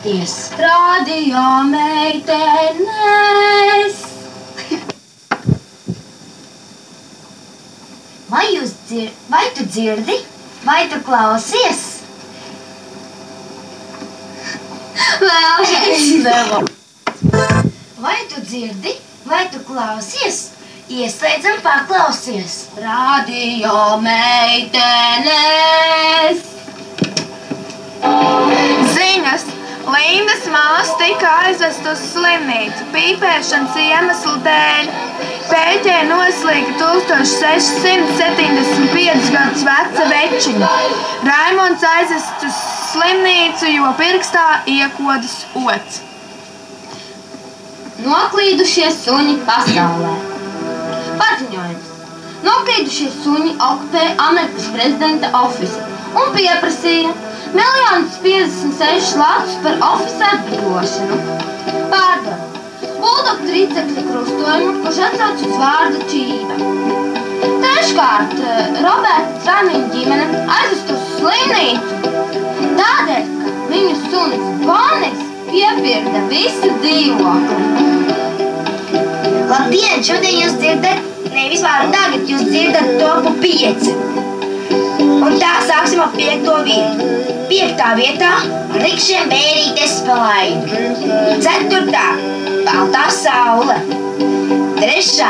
klausieties radio meitenes. Vai tu dzirdi? Vai tu klausies? Vai tu dzirdi? Vai tu klausies? Ieslēdzam paklausies. Radio meitenes. Ziņas. Lindas māsa tika aizvest uz slimnīcu pīpēšanas iemeslu dēļ. Pēķē noslīga 1675 gadus veca večiņa. Raimonds aizvests uz slimnīcu, jo pirkstā iekodas ots. Noklīdušie suņi pasaulē. Paziņojums. Noklīdušie suņi okupēja Amerikas prezidenta ofisu un pieprasīja 1,56 latus par ofisa atbrīvošanu. Pārdod. Buldogu trīcekļa krustojumu, kurš atsauc uz vārdu Čība. Treškārt, Roberta Traniņa ģimene aizvest uz slimnīcu. Tādēļ, ka viņu sunis Bonis piepirda visu dzīvokli. Labdien! Šodien jūs dzirdat, vispār tagad jūs dzirdat topu 5. Un tā sāksim ar 5. vietu. 5. vietā rikšiem bērītes palaidu. 4. baltā saule. 3.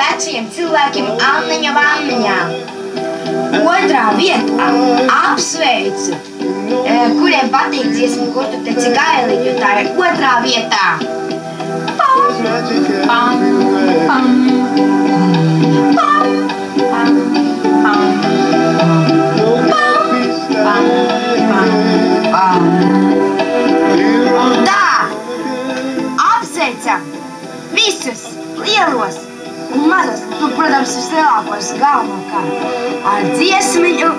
veciem cilvēkiem Anniņa Vanniņām. 2. vietā apsveicu, kuriem patīk dziesma, kur tu teci gailiņu, tā ir 2. vietā. Pam, pam, pam, pam, pam, pam. Un tā apsveicam visus lielos un mazos, protams, vislielākos galvenokārt ar dziesmiņu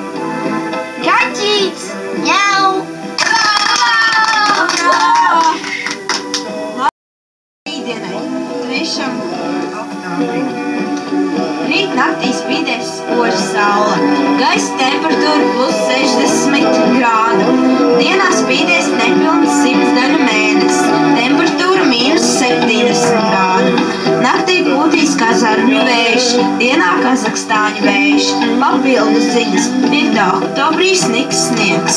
Kaķīts ņau! Rītdienai, 3. oktobrim. Rīt naktī spīdēs spoža saule. Gaisa temperatūra +60 grādu. Dienā spīdēs nepilns 100 daļu mēnesis. Temperatūra -70 grādu. Naktī pūtīs kazarmju vējš, dienā Kazahstāņu vējš. Papildu ziņas. 5. oktobrī sniks sniegs.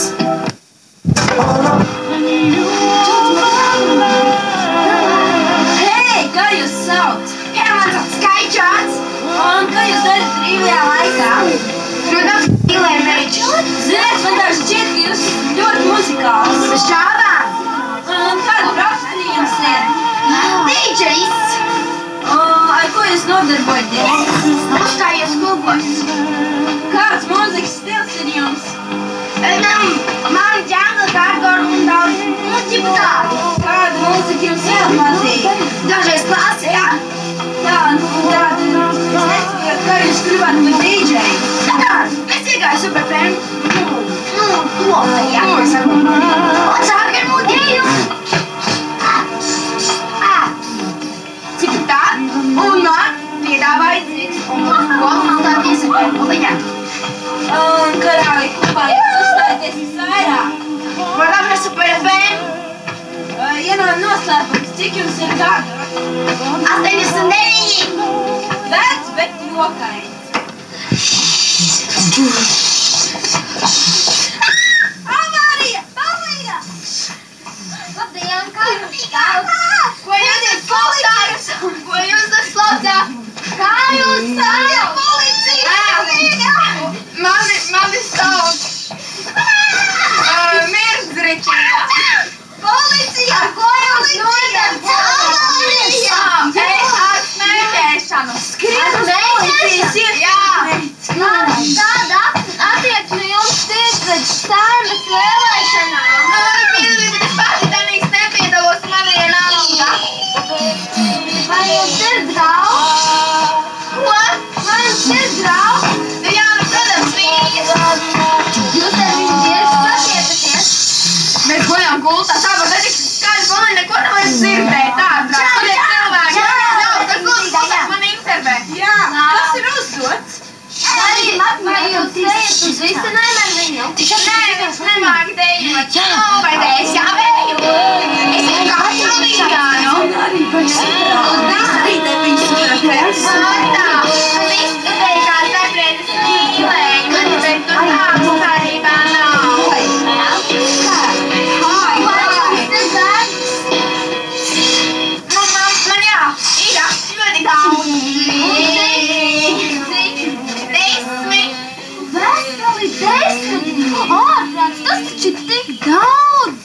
Hei, kā jūs sauc? Mans sauc Skaičāts. Un ko jūs darat brīvajā laikā? Protams, mīlēju meiču. Ziniet, man tā šķiet, ka jūs ļoti muzikāls. Šādā? Un kāda profesija jums ir? Dīdžejs. Ar ko jūs nodarbojaties? Uzstājos klubos. Kāds mūzikas stils ir jums? Man džangla, hardcore un daudz mūziku tādu. Kāda mūzika jums vēl patīk? Dažreiz klasikā. Es nesaprotu, kā jūs kļuvāt par dīdžeju. Es iegāju Superfēm. Klopēja. Un sāk ar mūdēju. Cik tā? Un man piedāvāja dzīves. Un konsultāties ar Pēkuliņā. Un kurā klubā jūs uzstājaties visvairāk? Protams, ar Superfēm. Ja nav noslēpums, cik jums ir gadu? 89! Vecs, bet jokains. Avārija! Avārija! Labdien, kā jums sauc? Ko jūs slaucāt? Ko jūs slaucāt? Kā jūs sauc? Policija! Mani sauc Mirdzričīna. Policija! Ar ko jūs nodarbojaties? Avārija! Es ar smēķēšanu. Skrienu policijas iestādes. Kāda attieksme jums ir pret Saeimas vēlēšanām? Es pati tanīgs nepiedalos, man vienalga. Vai jums ir draugs? Ko? Vai jums ir draugs? Jā, protams, viņas. Jūs ar viņu bieži satiekaties? Mēs gojām gultā, tā var teikt, kāda Polina neko nevar dzirdēt, tā cilvēki. Tas lūdzu, man intervē. Jā, kas ir uzdots? Vai jūs ejat uz visinēm ar viņu? Nē, viņš nemāk dejot. Vai dēļ jāvēju? Es katru dienu. Martā, viss teikās deprētas mīlējumu, bet tu tāds cerībā nav. Man jā, ir ļoti daudz. 10. Ārprāts, tas taču ir tik daudz.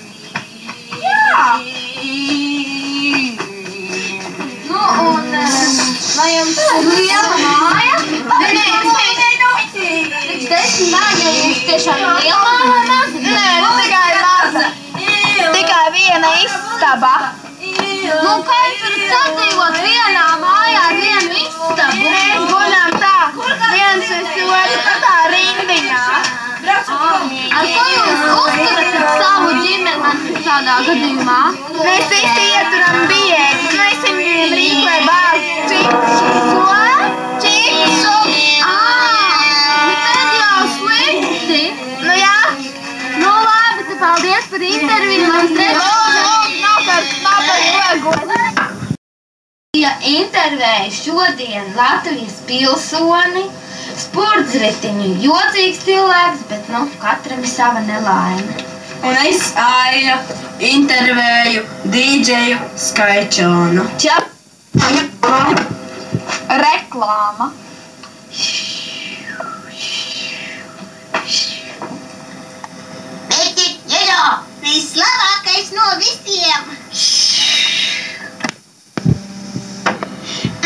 Jā. Nu, un vai jums ir liela māja? Nē, es taču 10 bērni, ja jums tiešām ir liela māja vai maza? Nē, tikai maza. Tikai viena istaba. Nu, kā jūs varat sadzīvot vienā mājā ar vienu istabu? Mēs guļam tā, viens uz otru, tā rindiņā. Ar ko jūs uzturat savu ģimeni tādā gadījumā? Mēs visi ieturam diētu. Mēs viņiem rīkoja bāzi čipsu. Čipsu? Bet tad jau slikti. Nu jā. Nu labi, tad paldies par interviju. Ja intervēju šodien Latvijas pilsoni, spurdzritiņu jocīgs cilvēks, bet, nu, katram ir sava nelaime. Un es, Aija, intervēju dīdžeju Skaičonu. Reklāma. Bet ir vislabākais no visiem!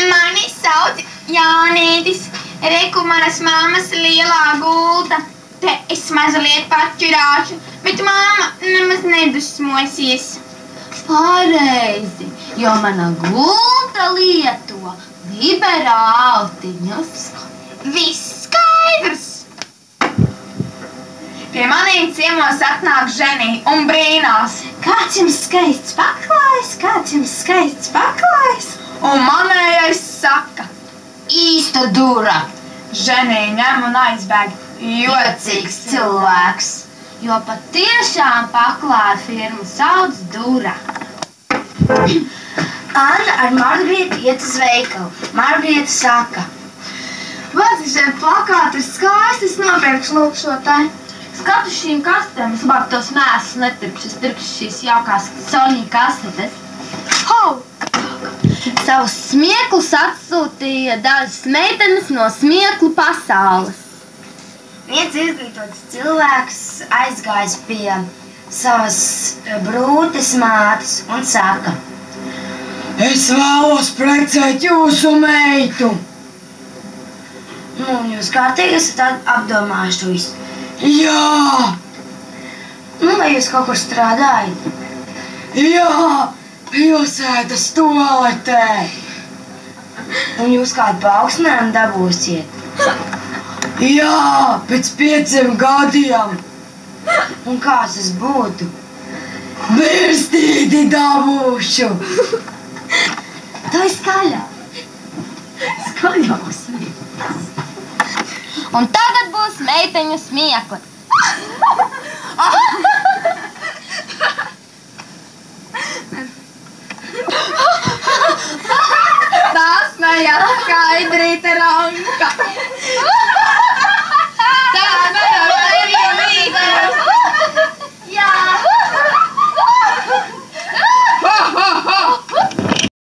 Mani sauc Jānītis. Reku manas mammas lielā gulta. Te es mazliet pačurāšu, bet mamma nemaz nedusmosies. Pareizi, jo mana gulta lieto liberāltiņus. Viss skaidrs. Pie maniem ciemos atnāk ženī un brīnās. Kāds jums skaists paklājs? Kāds jums skaists paklājs? Un manējais saka. Īsta dura. Ženī ņem un aizbēg. Jocīgs cilvēks. Jo patiešām paklāja firmu sauc Dura. Anna ar Margarietu iet uz veikalu. Margarieta saka. Vāc, šie plakāti ir skaisti, es nopirkšu lūk šo te. Skatu šīm kastēm, es labāk tos mēsus netirkšu. Es pirkšu šīs jaukās Sony kastetes. Hau! Savus smieklus atsūtīja dažas meitenes no smieklu pasaules. Viens izglītots cilvēks aizgājis pie savas brūtes mātes un saka: Es vēlos precēt jūsu meitu. Nu, jūs kārtīgi esat apdomājuši to visu. Jā! Nu, vai jūs kaut kur strādājat? Jā! Pilsētas toaletē! Un jūs kādu paaugstinājumu dabūsiet? Jā! Pēc 5 gadiem! Un kāds tas būtu? Birstīti dabūšu! To ir skaļāk. Skaļāks. Un tagad būs meiteņu smiekli. Tā smējās Skaidrīte Ranka.